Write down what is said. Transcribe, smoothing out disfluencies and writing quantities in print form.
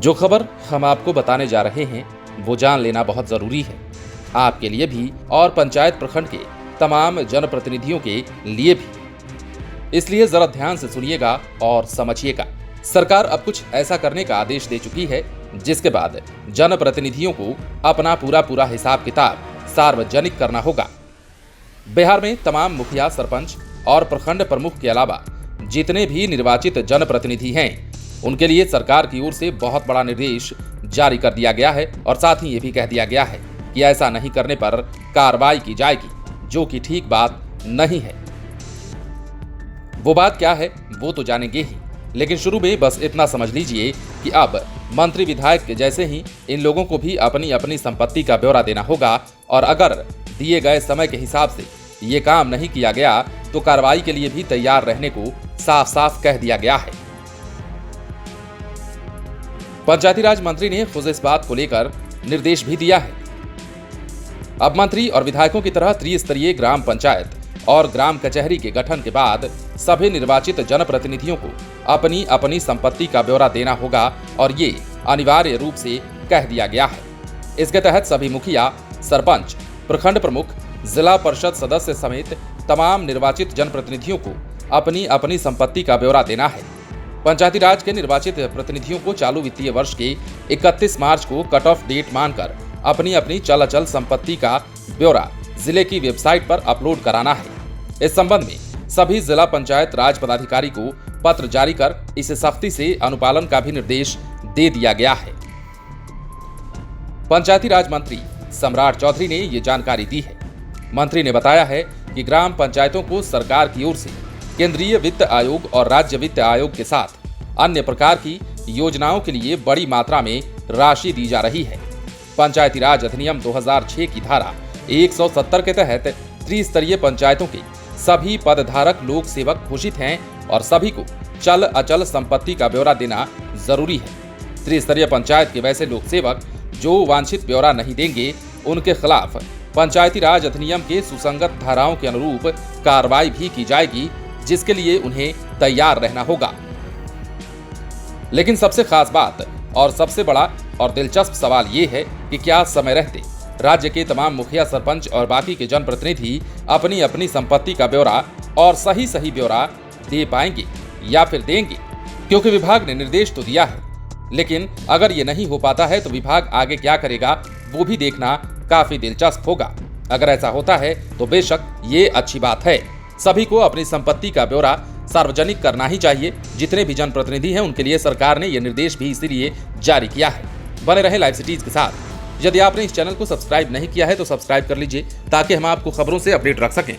जो खबर हम आपको बताने जा रहे हैं वो जान लेना बहुत जरूरी है, आपके लिए भी और पंचायत प्रखंड के तमाम जनप्रतिनिधियों के लिए भी। इसलिए जरा ध्यान से सुनिएगा और समझिएगा। सरकार अब कुछ ऐसा करने का आदेश दे चुकी है जिसके बाद जनप्रतिनिधियों को अपना पूरा हिसाब किताब सार्वजनिक करना होगा। बिहार में तमाम मुखिया, सरपंच और प्रखंड प्रमुख के अलावा जितने भी निर्वाचित जनप्रतिनिधि हैं उनके लिए सरकार की ओर से बहुत बड़ा निर्देश जारी कर दिया गया है और साथ ही ये भी कह दिया गया है कि ऐसा नहीं करने पर कार्रवाई की जाएगी, जो कि ठीक बात नहीं है। वो बात क्या है वो तो जानेंगे ही, लेकिन शुरू में बस इतना समझ लीजिए कि अब मंत्री विधायक के जैसे ही इन लोगों को भी अपनी अपनी संपत्ति का ब्यौरा देना होगा और अगर दिए गए समय के हिसाब से ये काम नहीं किया गया तो कार्रवाई के लिए भी तैयार रहने को साफ साफ कह दिया गया है। पंचायती राज मंत्री ने खुद इस बात को लेकर निर्देश भी दिया है। अब मंत्री और विधायकों की तरह त्रिस्तरीय ग्राम पंचायत और ग्राम कचहरी के गठन के बाद सभी निर्वाचित जनप्रतिनिधियों को अपनी अपनी संपत्ति का ब्यौरा देना होगा और ये अनिवार्य रूप से कह दिया गया है। इसके तहत सभी मुखिया, सरपंच, प्रखंड प्रमुख, जिला परिषद सदस्य समेत तमाम निर्वाचित जनप्रतिनिधियों को अपनी अपनी संपत्ति का ब्यौरा देना है। पंचायती राज के निर्वाचित प्रतिनिधियों को चालू वित्तीय वर्ष के 31 मार्च को कट ऑफ डेट मानकर अपनी अपनी चल अचल संपत्ति का ब्यौरा जिले की वेबसाइट पर अपलोड कराना है। इस संबंध में सभी जिला पंचायत राज पदाधिकारी को पत्र जारी कर इसे सख्ती से अनुपालन का भी निर्देश दे दिया गया है। पंचायती राज मंत्री सम्राट चौधरी ने ये जानकारी दी है। मंत्री ने बताया है कि ग्राम पंचायतों को सरकार की ओर से केंद्रीय वित्त आयोग और राज्य वित्त आयोग के साथ अन्य प्रकार की योजनाओं के लिए बड़ी मात्रा में राशि दी जा रही है। पंचायती राज अधिनियम 2006 की धारा 170 के तहत त्रिस्तरीय पंचायतों के सभी पदधारक लोक सेवक घोषित हैं और सभी को चल अचल संपत्ति का ब्यौरा देना जरूरी है। त्रिस्तरीय पंचायत के वैसे लोक सेवक जो वांछित ब्यौरा नहीं देंगे उनके खिलाफ पंचायती राज अधिनियम के सुसंगत धाराओं के अनुरूप कार्रवाई भी की जाएगी, जिसके लिए उन्हें तैयार रहना होगा। लेकिन सबसे खास बात और सबसे बड़ा और दिलचस्प सवाल ये है कि क्या समय रहते राज्य के तमाम मुखिया, सरपंच और बाकी के जनप्रतिनिधि अपनी अपनी संपत्ति का ब्यौरा और सही ब्यौरा दे पाएंगे या फिर देंगे? क्योंकि विभाग ने निर्देश तो दिया है, लेकिन अगर ये नहीं हो पाता है तो विभाग आगे क्या करेगा वो भी देखना काफी दिलचस्प होगा। अगर ऐसा होता है तो बेशक ये अच्छी बात है। सभी को अपनी संपत्ति का ब्यौरा सार्वजनिक करना ही चाहिए। जितने भी जनप्रतिनिधि हैं उनके लिए सरकार ने यह निर्देश भी इसीलिए जारी किया है। बने रहे लाइव सिटीज के साथ। यदि आपने इस चैनल को सब्सक्राइब नहीं किया है तो सब्सक्राइब कर लीजिए ताकि हम आपको खबरों से अपडेट रख सकें।